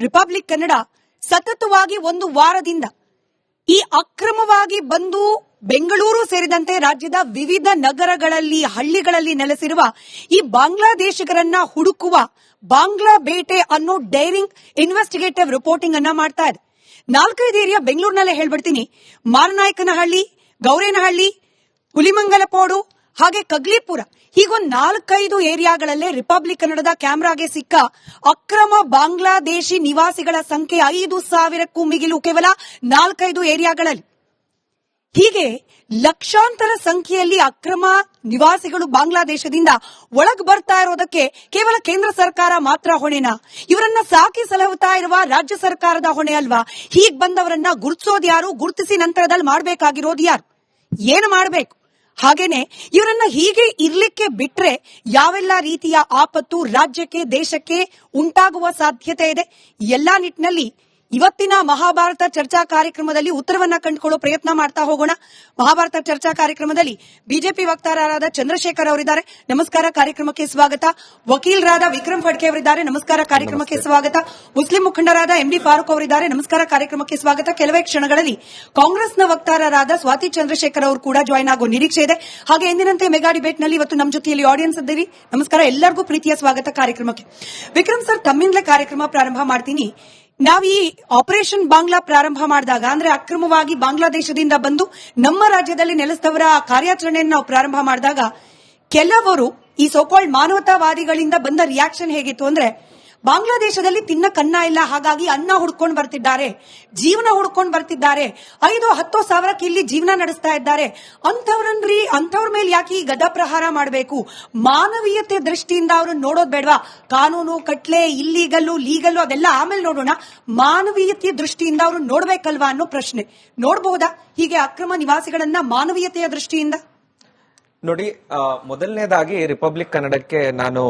Republic Kannada ಸತತವಾಗಿ ಒಂದು ವಾರದಿಂದ ಈ ಅಕ್ರಮವಾಗಿ ಬಂದು ಬೆಂಗಳೂರು ಸೇರಿದಂತೆ ರಾಜ್ಯದ ವಿವಿಧ ನಗರಗಳಲ್ಲಿ ಹಳ್ಳಿಗಳಲ್ಲಿ ನೆಲೆಸಿರುವ ಈ ಬಾಂಗ್ಲಾದೇಶಿಗರನ್ನ ಹುಡುಕುವ ಬಾಂಗ್ಲಾ ಬೇಟೆ ಅನ್ನೋ ಡೈರಿಂಗ್ ಇನ್ವೆಸ್ಟಿಗೇಟಿವ್ ರಿಪೋರ್ಟಿಂಗ್ ಅನ್ನ ಮಾಡ್ತಾ ಇದೆ. 4-5 ಏರಿಯಾ ಬೆಂಗಳೂರಿನಲ್ಲೇ ಹೇಳ್ಬಿಡ್ತೀನಿ. ಮಾರನಾಯಕನಹಳ್ಳಿ, ಗೌರೇನಹಳ್ಳಿ, ಹುಲಿಮಂಗಲಪೋಡು ಹಾಗೆ ಕಗ್ಲಿಪುರ ಹೀಗೊಂದು 4-5 ಏರಿಯಾಗಳಲ್ಲೇ ರಿಪಬ್ಲಿಕ್ ಕನ್ನಡದ ಕ್ಯಾಮೆರಾಗೆ ಸಿಕ್ಕ ಅಕ್ರಮ ಬಾಂಗ್ಲಾದೇಶಿ ನಿವಾಸಿಗಳ ಸಂಖ್ಯೆ 5,000ಕ್ಕೂ ಮಿಗಿಲು ಕೇವಲ 4-5 ಏರಿಯಾಗಳಲ್ಲಿ. ಹೀಗೆ ಲಕ್ಷಾಂತರ ಸಂಖ್ಯೆಯಲ್ಲಿ ಅಕ್ರಮ ನಿವಾಸಿಗಳು ಬಾಂಗ್ಲಾದೇಶದಿಂದ ಒಳಗ್ ಬರ್ತಾ ಇರೋದಕ್ಕೆ ಕೇವಲ ಕೇಂದ್ರ ಸರ್ಕಾರ ಮಾತ್ರ ಹೊಣೆನಾ? ಇವರನ್ನ ಸಾಕಿ ಸಲಹುತ್ತಾ ಇರುವ ರಾಜ್ಯ ಸರ್ಕಾರದ ಹೊಣೆ ಅಲ್ವಾ? ಹೀಗ್ ಬಂದವರನ್ನ ಗುರುತಿಸೋದು ಯಾರು? ಗುರುತಿಸಿ ನಂತರದಲ್ಲಿ ಮಾಡಬೇಕಾಗಿರೋದು ಯಾರು? ಏನು ಮಾಡಬೇಕು? ಹಾಗೇನೆ ಇವರನ್ನ ಹೀಗೆ ಇರ್ಲಿಕ್ಕೆ ಬಿಟ್ರೆ ಯಾವೆಲ್ಲ ರೀತಿಯ ಆಪತ್ತು ರಾಜ್ಯಕ್ಕೆ ದೇಶಕ್ಕೆ ಉಂಟಾಗುವ ಸಾಧ್ಯತೆ ಇದೆ? ಎಲ್ಲಾ ನಿಟ್ಟಿನಲ್ಲಿ ಇವತ್ತಿನ ಮಹಾಭಾರತ ಚರ್ಚಾ ಕಾರ್ಯಕ್ರಮದಲ್ಲಿ ಉತ್ತರವನ್ನ ಕಂಡುಕೊಳ್ಳೋ ಪ್ರಯತ್ನ ಮಾಡ್ತಾ ಹೋಗೋಣ. ಮಹಾಭಾರತ ಚರ್ಚಾ ಕಾರ್ಯಕ್ರಮದಲ್ಲಿ ಬಿಜೆಪಿ ವಕ್ತಾರರಾದ ಚಂದ್ರಶೇಖರ್ ಅವರಿದ್ದಾರೆ, ನಮಸ್ಕಾರ, ಕಾರ್ಯಕ್ರಮಕ್ಕೆ ಸ್ವಾಗತ. ವಕೀಲರಾದ ವಿಕ್ರಮ್ ಫಡ್ಕೆ ಅವರಿದ್ದಾರೆ, ನಮಸ್ಕಾರ, ಕಾರ್ಯಕ್ರಮಕ್ಕೆ ಸ್ವಾಗತ. ಮುಸ್ಲಿಂ ಮುಖಂಡರಾದ ಎಂಡಿ ಫಾರೂಕ್ ಅವರಿದ್ದಾರೆ, ನಮಸ್ಕಾರ, ಕಾರ್ಯಕ್ರಮಕ್ಕೆ ಸ್ವಾಗತ. ಕೆಲವೇ ಕ್ಷಣಗಳಲ್ಲಿ ಕಾಂಗ್ರೆಸ್ನ ವಕ್ತಾರರಾದ ಸ್ವಾತಿ ಚಂದ್ರಶೇಖರ್ ಅವರು ಕೂಡ ಜಾಯ್ನ್ ಆಗೋ ನಿರೀಕ್ಷೆ ಇದೆ. ಹಾಗೆ ಎಂದಿನಂತೆ ಮೆಗಾ ಡಿಬೇಟ್ ನಲ್ಲಿ ಇವತ್ತು ನಮ್ಮ ಜೊತೆಯಲ್ಲಿ ಆಡಿಯನ್ಸ್ ಇದ್ದೀರಿ. ನಮಸ್ಕಾರ, ಎಲ್ಲರಿಗೂ ಪ್ರೀತಿಯ ಸ್ವಾಗತ ಕಾರ್ಯಕ್ರಮಕ್ಕೆ. ವಿಕ್ರಮ್ ಸರ್, ತಮ್ಮಿಂದಲೇ ಕಾರ್ಯಕ್ರಮ ಪ್ರಾರಂಭ ಮಾಡ್ತೀನಿ. ನಾವು ಈ ಆಪರೇಷನ್ ಬಾಂಗ್ಲಾ ಪ್ರಾರಂಭ ಮಾಡಿದಾಗ, ಅಂದ್ರೆ ಅಕ್ರಮವಾಗಿ ಬಾಂಗ್ಲಾದೇಶದಿಂದ ಬಂದು ನಮ್ಮ ರಾಜ್ಯದಲ್ಲಿ ನೆಲೆಸಿದವರ ಕಾರ್ಯಾಚರಣೆಯನ್ನು ನಾವು ಪ್ರಾರಂಭ ಮಾಡಿದಾಗ ಕೆಲವರು ಈ ಸೋಕಾಲ್ಡ್ ಮಾನವತಾವಾದಿಗಳಿಂದ ಬಂದ ರಿಯಾಕ್ಷನ್ ಹೇಗಿತ್ತು ಅಂದ್ರೆ, ಬಾಂಗ್ಲಾದೇಶದಲ್ಲಿ ತಿನ್ನಕ್ಕನ್ನ ಇಲ್ಲ, ಹಾಗಾಗಿ ಅನ್ನ ಹುಡ್ಕೊಂಡು ಬರ್ತಿದ್ದಾರೆ, ಜೀವನ ಹುಡ್ಕೊಂಡು ಬರ್ತಿದ್ದಾರೆ, 5-10 ಸಾವಿರಕ್ಕೆ ಇಲ್ಲಿ ಜೀವನ ನಡೆಸ್ತಾ ಇದ್ದಾರೆ, ಅಂಥವ್ರ ಮೇಲೆ ಯಾಕೆ ಈ ಗದಾ ಪ್ರಹಾರ ಮಾಡಬೇಕು? ಮಾನವೀಯತೆ ದೃಷ್ಟಿಯಿಂದ ಅವ್ರನ್ನ ನೋಡೋದ್ ಬೇಡವಾ? ಕಾನೂನು ಕಟ್ಲೆ, ಇಲ್ಲೀಗಲ್ಲು ಲೀಗಲ್ಲು ಅದೆಲ್ಲ ಆಮೇಲೆ ನೋಡೋಣ, ಮಾನವೀಯತೆಯ ದೃಷ್ಟಿಯಿಂದ ಅವ್ರನ್ನ ನೋಡ್ಬೇಕಲ್ವಾ ಅನ್ನೋ ಪ್ರಶ್ನೆ. ನೋಡಬಹುದಾ ಹೀಗೆ ಅಕ್ರಮ ನಿವಾಸಿಗಳನ್ನ ಮಾನವೀಯತೆಯ ದೃಷ್ಟಿಯಿಂದ? ನೋಡಿ, ಮೊದಲನೇದಾಗಿ ರಿಪಬ್ಲಿಕ್ ಕನ್ನಡಕ್ಕೆ ನಾನು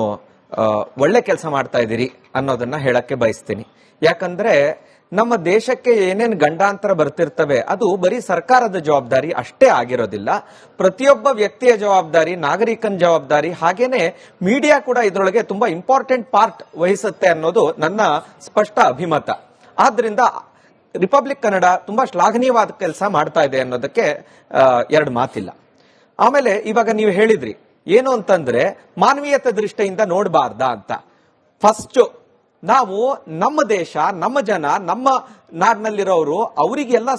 ಒಳ್ಳೆ ಕೆಲಸ ಮಾಡ್ತಾ ಇದ್ದೀರಿ ಅನ್ನೋದನ್ನ ಹೇಳಕ್ಕೆ ಬಯಸ್ತೀನಿ. ಯಾಕಂದ್ರೆ ನಮ್ಮ ದೇಶಕ್ಕೆ ಏನೇನು ಗಂಡಾಂತರ ಬರ್ತಿರ್ತವೆ ಅದು ಬರೀ ಸರ್ಕಾರದ ಜವಾಬ್ದಾರಿ ಅಷ್ಟೇ ಆಗಿರೋದಿಲ್ಲ. ಪ್ರತಿಯೊಬ್ಬ ವ್ಯಕ್ತಿಯ ಜವಾಬ್ದಾರಿ, ನಾಗರಿಕನ ಜವಾಬ್ದಾರಿ, ಹಾಗೇನೆ ಮೀಡಿಯಾ ಕೂಡ ಇದರೊಳಗೆ ತುಂಬಾ ಇಂಪಾರ್ಟೆಂಟ್ ಪಾರ್ಟ್ ವಹಿಸುತ್ತೆ ಅನ್ನೋದು ನನ್ನ ಸ್ಪಷ್ಟ ಅಭಿಮತ. ಆದ್ರಿಂದ ರಿಪಬ್ಲಿಕ್ ಕನ್ನಡ ತುಂಬಾ ಶ್ಲಾಘನೀಯವಾದ ಕೆಲಸ ಮಾಡ್ತಾ ಇದೆ ಅನ್ನೋದಕ್ಕೆ ಎರಡು ಮಾತಿಲ್ಲ. ಆಮೇಲೆ ಇವಾಗ ನೀವು ಹೇಳಿದ್ರಿ ಏನು ಅಂತಂದ್ರೆ ಮಾನವೀಯತೆ ದೃಷ್ಟಿಯಿಂದ ನೋಡಬಾರ್ದಾ ಅಂತ. ಫಸ್ಟ್ ನಾವು ನಮ್ಮ ದೇಶ, ನಮ್ಮ ಜನ, ನಮ್ಮ ನಾಡಿನಲ್ಲಿರೋರು, ಅವರಿಗೆಲ್ಲ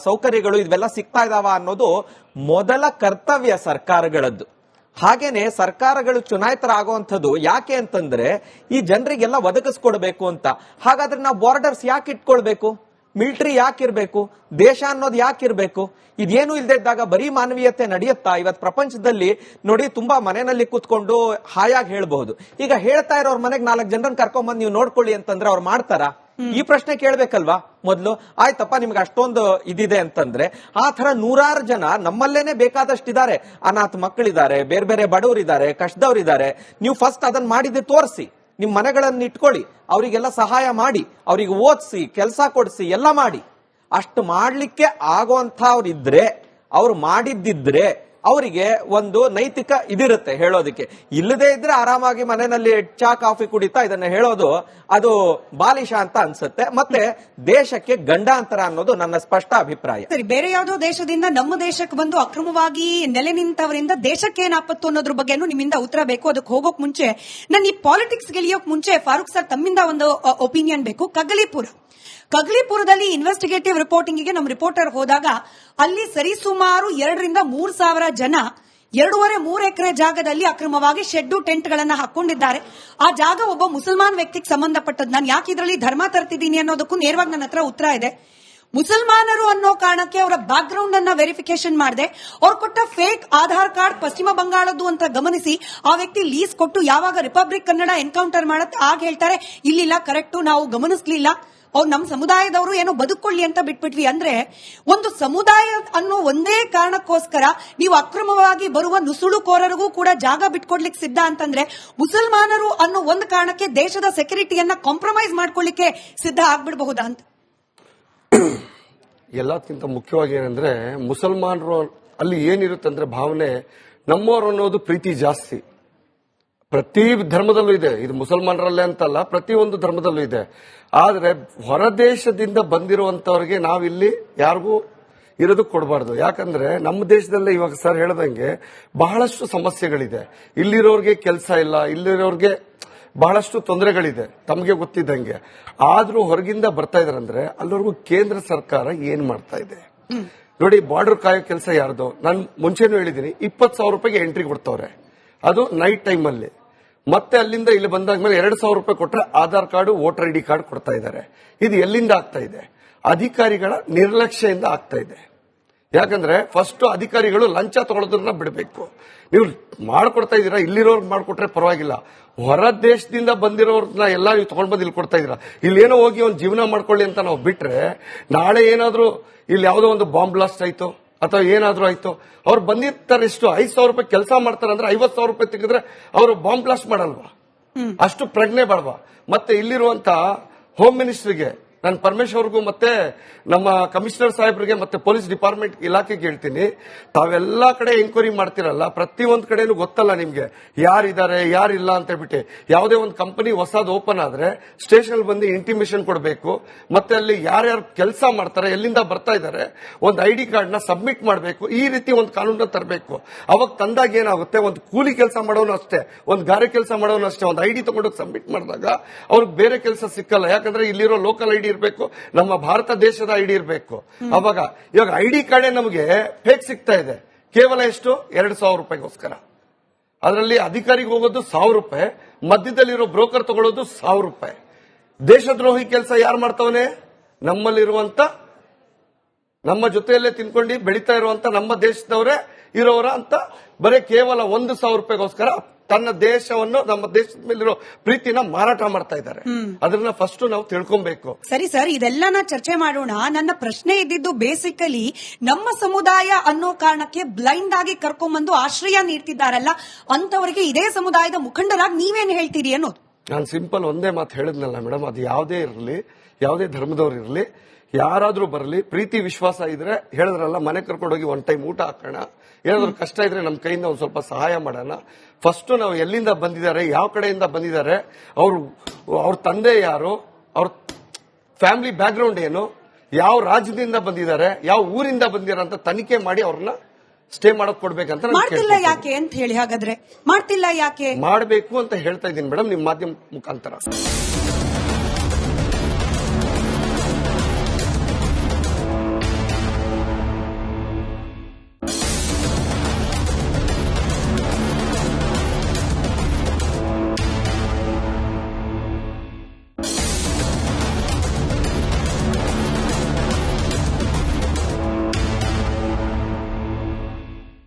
ಸೌಕರ್ಯಗಳು ಇವೆಲ್ಲ ಸಿಗ್ತಾ ಇದಾವ ಅನ್ನೋದು ಮೊದಲ ಕರ್ತವ್ಯ ಸರ್ಕಾರಗಳದ್ದು. ಹಾಗೇನೆ ಸರ್ಕಾರಗಳು ಚುನಾಯಿತರಾಗುವಂಥದ್ದು ಯಾಕೆ ಅಂತಂದ್ರೆ ಈ ಜನರಿಗೆಲ್ಲ ಒದಗಿಸ್ಕೊಡ್ಬೇಕು ಅಂತ. ಹಾಗಾದ್ರೆ ನಾವು ಬಾರ್ಡರ್ಸ್ ಯಾಕೆ ಇಟ್ಕೊಳ್ಬೇಕು? ಮಿಲಿಟರಿ ಯಾಕಿರ್ಬೇಕು? ದೇಶ ಅನ್ನೋದು ಯಾಕಿರ್ಬೇಕು? ಇದೇನು ಇಲ್ಲದೆ ಇದ್ದಾಗ ಬರೀ ಮಾನವೀಯತೆ ನಡೆಯುತ್ತಾ? ಇವತ್ತು ಪ್ರಪಂಚದಲ್ಲಿ ನೋಡಿ, ತುಂಬಾ ಮನೆಯಲ್ಲಿ ಕೂತ್ಕೊಂಡು ಹಾಯಾಗಿ ಹೇಳ್ಬಹುದು. ಈಗ ಹೇಳ್ತಾ ಇರೋರ್ ಮನೆಗೆ 4 ಜನರನ್ನ ಕರ್ಕೊಂಡ್ಬಂದು ನೀವು ನೋಡ್ಕೊಳ್ಳಿ ಅಂತಂದ್ರೆ ಅವ್ರು ಮಾಡ್ತಾರ? ಈ ಪ್ರಶ್ನೆ ಕೇಳ್ಬೇಕಲ್ವಾ ಮೊದ್ಲು. ಆಯ್ತಪ್ಪ, ನಿಮ್ಗೆ ಅಷ್ಟೊಂದು ಇದಿದೆ ಅಂತಂದ್ರೆ ಆ ತರ 100 ಜನ ನಮ್ಮಲ್ಲೇನೆ ಬೇಕಾದಷ್ಟಿದ್ದಾರೆ. ಅನಾಥ ಮಕ್ಕಳಿದ್ದಾರೆ, ಬೇರೆ ಬೇರೆ ಬಡವರಿದ್ದಾರೆ, ಕಷ್ಟದವರಿದ್ದಾರೆ. ನೀವು ಫಸ್ಟ್ ಅದನ್ನ ಮಾಡಿದ್ದು ತೋರಿಸಿ, ನಿಮ್ ಮನೆಗಳನ್ನ ಇಟ್ಕೊಳ್ಳಿ, ಅವರಿಗೆಲ್ಲ ಸಹಾಯ ಮಾಡಿ, ಅವ್ರಿಗೆ ಓದಿಸಿ, ಕೆಲಸ ಕೊಡಿಸಿ, ಎಲ್ಲ ಮಾಡಿ. ಅಷ್ಟು ಮಾಡ್ಲಿಕ್ಕೆ ಆಗುವಂತವ್ರಿದ್ರೆ, ಅವ್ರು ಮಾಡಿದ್ದಿದ್ರೆ ಅವರಿಗೆ ಒಂದು ನೈತಿಕ ಇದಿರುತ್ತೆ ಹೇಳೋದಕ್ಕೆ. ಇಲ್ಲದೆ ಇದ್ರೆ ಆರಾಮಾಗಿ ಮನೆಯಲ್ಲಿ ಚಾ ಕಾಫಿ ಕುಡಿತಾ ಇದನ್ನ ಹೇಳೋದು ಅದು ಬಾಲಿಶ ಅಂತ ಅನ್ಸುತ್ತೆ. ಮತ್ತೆ ದೇಶಕ್ಕೆ ಗಂಡಾಂತರ ಅನ್ನೋದು ನನ್ನ ಸ್ಪಷ್ಟ ಅಭಿಪ್ರಾಯ. ಸರಿ, ಬೇರೆ ಯಾವುದೋ ದೇಶದಿಂದ ನಮ್ಮ ದೇಶಕ್ಕೆ ಬಂದು ಅಕ್ರಮವಾಗಿ ನೆಲೆ ನಿಂತವರಿಂದ ದೇಶಕ್ಕೆ ಏನಾಪತ್ತು ಅನ್ನೋದ್ರ ಬಗ್ಗೆನೂ ನಿಮ್ಮಿಂದ ಉತ್ತರ ಬೇಕು. ಅದಕ್ಕೆ ಹೋಗೋಕ್ ಮುಂಚೆ ನಾನು ಈ ಪಾಲಿಟಿಕ್ಸ್ ಗೆಳಿಯೋಕ್ ಮುಂಚೆ ಫಾರೂಕ್ ಸರ್ ತಮ್ಮಿಂದ ಒಂದು ಒಪಿನಿಯನ್ ಬೇಕು. ಕಗ್ಲಿಪುರದಲ್ಲಿ ಇನ್ವೆಸ್ಟಿಗೇಟಿವ್ ರಿಪೋರ್ಟಿಂಗ್ ನಮ್ಮ ರಿಪೋರ್ಟರ್ ಹೋದಾಗ ಅಲ್ಲಿ ಸರಿಸುಮಾರು 2,000-3 ಸಾವಿರ ಜನ 2.5-3 ಎಕರೆ ಜಾಗದಲ್ಲಿ ಅಕ್ರಮವಾಗಿ ಶೆಡ್ಡು ಟೆಂಟ್ಗಳನ್ನ ಹಾಕೊಂಡಿದ್ದಾರೆ. ಆ ಜಾಗ ಒಬ್ಬ ಮುಸಲ್ಮಾನ್ ವ್ಯಕ್ತಿಗೆ ಸಂಬಂಧಪಟ್ಟದ್ದು. ನಾನು ಯಾಕೆ ಇದರಲ್ಲಿ ಧರ್ಮ ತರ್ತಿದ್ದೀನಿ ಅನ್ನೋದಕ್ಕೂ ನೇರವಾಗಿ ನನ್ನ ಹತ್ರ ಉತ್ತರ ಇದೆ. ಮುಸಲ್ಮಾನರು ಅನ್ನೋ ಕಾರಣಕ್ಕೆ ಅವರ ಬ್ಯಾಕ್ ಗ್ರೌಂಡ್ ಅನ್ನ ವೆರಿಫಿಕೇಶನ್ ಮಾಡದೆ ಅವ್ರು ಕೊಟ್ಟ ಫೇಕ್ ಆಧಾರ್ ಕಾರ್ಡ್ ಪಶ್ಚಿಮ ಬಂಗಾಳದ್ದು ಅಂತ ಗಮನಿಸಿ ಆ ವ್ಯಕ್ತಿ ಲೀಸ್ ಕೊಟ್ಟು ಯಾವಾಗ ರಿಪಬ್ಲಿಕ್ ಕನ್ನಡ ಎನ್ಕೌಂಟರ್ ಮಾಡುತ್ತೆ ಆಗ ಹೇಳ್ತಾರೆ, ಇಲ್ಲಿಲ್ಲ, ಕರೆಕ್ಟು, ನಾವು ಗಮನಿಸಲಿಲ್ಲ, ಅವ್ರು ನಮ್ಮ ಸಮುದಾಯದವರು ಏನೋ ಬದುಕೊಳ್ಳಿ ಅಂತ ಬಿಟ್ಬಿಟ್ವಿ. ಅಂದ್ರೆ ಒಂದು ಸಮುದಾಯ ಅನ್ನೋ ಒಂದೇ ಕಾರಣಕ್ಕೋಸ್ಕರ ನೀವು ಅಕ್ರಮವಾಗಿ ಬರುವ ನುಸುಳುಕೋರರಿಗೂ ಕೂಡ ಜಾಗ ಬಿಟ್ಕೊಡ್ಲಿಕ್ಕೆ ಸಿದ್ಧ ಅಂತಂದ್ರೆ ಮುಸಲ್ಮಾನರು ಅನ್ನೋ ಒಂದು ಕಾರಣಕ್ಕೆ ದೇಶದ ಸೆಕ್ಯೂರಿಟಿಯನ್ನ ಕಾಂಪ್ರಮೈಸ್ ಮಾಡ್ಕೊಳ್ಳಿಕ್ಕೆ ಸಿದ್ಧ ಆಗ್ಬಿಡಬಹುದಾ ಅಂತ? ಎಲ್ಲದಕ್ಕಿಂತ ಮುಖ್ಯವಾಗಿ ಏನಂದ್ರೆ ಮುಸಲ್ಮಾನರು ಅಲ್ಲಿ ಏನಿರುತ್ತಂದ್ರೆ ಭಾವನೆ, ನಮ್ಮವರು ಅನ್ನೋದು ಪ್ರೀತಿ ಜಾಸ್ತಿ, ಪ್ರತಿ ಧರ್ಮದಲ್ಲೂ ಇದೆ, ಇದು ಮುಸಲ್ಮಾನರಲ್ಲೇ ಅಂತಲ್ಲ, ಪ್ರತಿ ಒಂದು ಧರ್ಮದಲ್ಲೂ ಇದೆ. ಆದ್ರೆ ಹೊರದೇಶದಿಂದ ಬಂದಿರುವಂತವ್ರಿಗೆ ನಾವಿಲ್ಲಿ ಯಾರಿಗೂ ಇರೋದಕ್ಕೆ ಕೊಡಬಾರ್ದು. ಯಾಕಂದ್ರೆ ನಮ್ಮ ದೇಶದಲ್ಲೇ ಇವಾಗ ಸರ್ ಹೇಳ್ದಂಗೆ ಬಹಳಷ್ಟು ಸಮಸ್ಯೆಗಳಿದೆ. ಇಲ್ಲಿರೋರ್ಗೆ ಕೆಲಸ ಇಲ್ಲ, ಇಲ್ಲಿರೋರ್ಗೆ ಬಹಳಷ್ಟು ತೊಂದರೆಗಳಿದೆ ತಮಗೆ ಗೊತ್ತಿದ್ದಂಗೆ. ಆದ್ರೂ ಹೊರಗಿಂದ ಬರ್ತಾ ಇದಾರಂದ್ರೆ ಅಲ್ಲಿವರೆಗೂ ಕೇಂದ್ರ ಸರ್ಕಾರ ಏನ್ ಮಾಡ್ತಾ ಇದೆ ನೋಡಿ. ಬಾರ್ಡರ್ ಕಾಯೋ ಕೆಲಸ ಯಾರ್ದು? ನಾನು ಮುಂಚೆನೂ ಹೇಳಿದೀನಿ, 20,000 ರೂಪಾಯಿಗೆ ಎಂಟ್ರಿ ಕೊಡ್ತವ್ರೆ, ಅದು ನೈಟ್ ಟೈಮ್ ಅಲ್ಲಿ. ಮತ್ತೆ ಅಲ್ಲಿಂದ ಇಲ್ಲಿ ಬಂದಾದ್ಮೇಲೆ 2,000 ರೂಪಾಯಿ ಕೊಟ್ರೆ Aadhaar card, voter ID card ಕೊಡ್ತಾ ಇದ್ದಾರೆ. ಇದು ಎಲ್ಲಿಂದ ಆಗ್ತಾ ಇದೆ? ಅಧಿಕಾರಿಗಳ ನಿರ್ಲಕ್ಷ್ಯದಿಂದ ಆಗ್ತಾ ಇದೆ. ಯಾಕಂದ್ರೆ ಫಸ್ಟ್ ಅಧಿಕಾರಿಗಳು ಲಂಚ ತಗೊಳ್ಳೋದನ್ನ ಬಿಡಬೇಕು. ನೀವು ಮಾಡ್ಕೊಡ್ತಾ ಇದೀರಾ, ಇಲ್ಲಿರೋರ್ಗೆ ಮಾಡ್ಕೊಟ್ರೆ ಪರವಾಗಿಲ್ಲ. ಹೊರ ದೇಶದಿಂದ ಬಂದಿರೋರ್ನ ಎಲ್ಲ ನೀವು ತಗೊಂಡ್ ಬಂದು ಇಲ್ಲಿ ಕೊಡ್ತಾ ಇದೀರಾ. ಇಲ್ಲೇನೋ ಹೋಗಿ ಒಂದು ಜೀವನ ಮಾಡ್ಕೊಳ್ಳಿ ಅಂತ ನಾವು ಬಿಟ್ರೆ, ನಾಳೆ ಏನಾದ್ರೂ ಇಲ್ಲಿ ಯಾವುದೋ ಒಂದು ಬಾಂಬ್ ಬ್ಲಾಸ್ಟ್ ಆಯ್ತು ಅಥವಾ ಏನಾದ್ರೂ ಆಯ್ತು, ಅವ್ರು ಬಂದಿರ್ತಾರೆ ಎಷ್ಟು 5,000 ರೂಪಾಯಿ ಕೆಲಸ ಮಾಡ್ತಾರೆ ಅಂದ್ರೆ 50,000 ರೂಪಾಯಿ ತೆಗೆದ್ರೆ ಅವರು ಬಾಂಬ್ ಬ್ಲಾಸ್ಟ್ ಮಾಡಲ್ವಾ? ಅಷ್ಟು ಪ್ರಜ್ಞೆ ಬೇಡವಾ? ಮತ್ತೆ ಇಲ್ಲಿರುವಂತ ಹೋಮ್ ಮಿನಿಸ್ಟರ್ಗೆ ನಾನು ಪರಮೇಶ್ ಅವ್ರಿಗೂ ಮತ್ತೆ ನಮ್ಮ ಕಮಿಷನರ್ ಸಾಹೇಬ್ರಿಗೆ ಮತ್ತೆ ಪೊಲೀಸ್ ಡಿಪಾರ್ಟ್ಮೆಂಟ್ ಇಲಾಖೆಗೆ ಹೇಳ್ತೀನಿ, ತಾವೆಲ್ಲಾ ಕಡೆ ಎಂಕ್ವೈರಿ ಮಾಡ್ತಿರಲ್ಲ, ಪ್ರತಿಯೊಂದ್ ಕಡೆನೂ ಗೊತ್ತಲ್ಲ ನಿಮ್ಗೆ ಯಾರಿದ್ದಾರೆ ಯಾರಿಲ್ಲ ಅಂತ ಹೇಳ್ಬಿಟ್ಟು. ಯಾವುದೇ ಒಂದು ಕಂಪನಿ ಹೊಸದು ಓಪನ್ ಆದ್ರೆ ಸ್ಟೇಷನ್ ಬಂದು ಇಂಟಿಮೇಷನ್ ಕೊಡಬೇಕು. ಮತ್ತೆ ಅಲ್ಲಿ ಯಾರ್ಯಾರು ಕೆಲಸ ಮಾಡ್ತಾರೆ, ಎಲ್ಲಿಂದ ಬರ್ತಾ ಇದ್ದಾರೆ, ಒಂದು ಐಡಿ ಕಾರ್ಡ್ ನ ಸಬ್ಮಿಟ್ ಮಾಡಬೇಕು. ಈ ರೀತಿ ಒಂದು ಕಾನೂನ ತರಬೇಕು. ಅವಾಗ ತಂದಾಗ ಏನಾಗುತ್ತೆ, ಒಂದು ಕೂಲಿ ಕೆಲಸ ಮಾಡೋನು ಅಷ್ಟೇ, ಒಂದು ಗಾರೆ ಕೆಲಸ ಮಾಡೋನು ಅಷ್ಟೇ, ಒಂದು ಐಡಿ ತಗೊಂಡೋಗಿ ಸಬ್ಮಿಟ್ ಮಾಡಿದಾಗ ಅವ್ರಿಗೆ ಬೇರೆ ಕೆಲಸ ಸಿಕ್ಕಲ್ಲ. ಯಾಕಂದ್ರೆ ಇಲ್ಲಿರೋ ಲೋಕಲ್ ಐಡಿ ಇರಬೇಕು, ನಮ್ಮ ಭಾರತ ದೇಶದ ಐಡಿ ಇರಬೇಕು. ಅವಾಗ ಇವಾಗ ಐಡಿ ಕಾರ್ಡೇ ನಮಗೆ ಫೇಕ್ ಸಿಗ್ತಾ ಇದೆ. ಕೇವಲ ಎಷ್ಟು? 2,000 ರೂಪಾಯಿಗೋಸ್ಕರ. ಅದರಲ್ಲಿ ಅಧಿಕಾರಿಗೆ ಹೋಗೋದು 1,000 ರೂಪಾಯಿ, ಮಧ್ಯದಲ್ಲಿರೋ ಬ್ರೋಕರ್ ತಗೊಳ್ಳೋದು 1,000 ರೂಪಾಯಿ. ದೇಶದ್ರೋಹಿ ಕೆಲಸ ಯಾರು ಮಾಡ್ತಾವನೆ? ನಮ್ಮಲ್ಲಿರುವಂತ, ನಮ್ಮ ಜೊತೆಯಲ್ಲೇ ತಿನ್ಕೊಂಡು ಬೆಳೀತಾ ಇರುವಂತ ನಮ್ಮ ದೇಶದವರೇ ಇರೋರ ಅಂತ ಬರೀ ಕೇವಲ 1,000 ರೂಪಾಯಿಗೋಸ್ಕರ ತನ್ನ ದೇಶವನ್ನು, ನಮ್ಮ ದೇಶದ ಮೇಲಿರೋ ಪ್ರೀತಿನ ಮಾರಾಟ ಮಾಡ್ತಾ ಇದ್ದಾರೆ. ಅದನ್ನ ಫಸ್ಟ್ ನಾವು ತಿಳ್ಕೊಬೇಕು. ಸರಿ ಸರ್, ಇದೆಲ್ಲ ಚರ್ಚೆ ಮಾಡೋಣ. ನನ್ನ ಪ್ರಶ್ನೆ ಇದ್ದಿದ್ದು ಬೇಸಿಕಲಿ ನಮ್ಮ ಸಮುದಾಯ ಅನ್ನೋ ಕಾರಣಕ್ಕೆ ಬ್ಲೈಂಡ್ ಆಗಿ ಕರ್ಕೊಂಡ್ಬಂದು ಆಶ್ರಯ ನೀಡ್ತಿದ್ದಾರಲ್ಲ, ಅಂತವರಿಗೆ ಇದೇ ಸಮುದಾಯದ ಮುಖಂಡರಾಗಿ ನೀವೇನ್ ಹೇಳ್ತೀರಿ ಅನ್ನೋದು. ನಾನು ಸಿಂಪಲ್ ಒಂದೇ ಮಾತು ಹೇಳಿದ್ನಲ್ಲ ಮೇಡಮ್, ಅದು ಯಾವುದೇ ಇರಲಿ, ಯಾವುದೇ ಧರ್ಮದವ್ರು ಇರಲಿ, ಯಾರಾದ್ರೂ ಬರಲಿ, ಪ್ರೀತಿ ವಿಶ್ವಾಸ ಇದ್ರೆ ಹೇಳಿದ್ರಲ್ಲ, ಮನೆ ಕರ್ಕೊಂಡೋಗಿ ಒನ್ ಟೈಮ್ ಊಟ ಹಾಕೋಣ, ಏನಾದ್ರು ಕಷ್ಟ ಇದ್ರೆ ನಮ್ಮ ಕೈಯಿಂದ ಒಂದ್ ಸ್ವಲ್ಪ ಸಹಾಯ ಮಾಡೋಣ. ಫಸ್ಟ್ ನಾವು ಎಲ್ಲಿಂದ ಬಂದಿದ್ದಾರೆ, ಯಾವ ಕಡೆಯಿಂದ ಬಂದಿದ್ದಾರೆ, ಅವ್ರ ತಂದೆ ಯಾರು, ಅವ್ರ ಫ್ಯಾಮಿಲಿ ಬ್ಯಾಕ್ ಗ್ರೌಂಡ್ ಏನು, ಯಾವ ರಾಜ್ಯದಿಂದ ಬಂದಿದ್ದಾರೆ, ಯಾವ ಊರಿಂದ ಬಂದಿದ್ದಾರೆ ಅಂತ ತನಿಖೆ ಮಾಡಿ ಅವ್ರನ್ನ ಸ್ಟೇ ಮಾಡಕ್ ಕೊಡ್ಬೇಕಂತ ಮಾಡ್ತಿಲ್ಲ ಯಾಕೆ ಅಂತ ಹೇಳಿ. ಹಾಗಾದ್ರೆ ಮಾಡ್ತಿಲ್ಲ ಯಾಕೆ? ಮಾಡಬೇಕು ಅಂತ ಹೇಳ್ತಾ ಇದ್ದೀನಿ ಮೇಡಮ್, ನಿಮ್ಮ ಮಾಧ್ಯಮ ಮುಖಾಂತರ.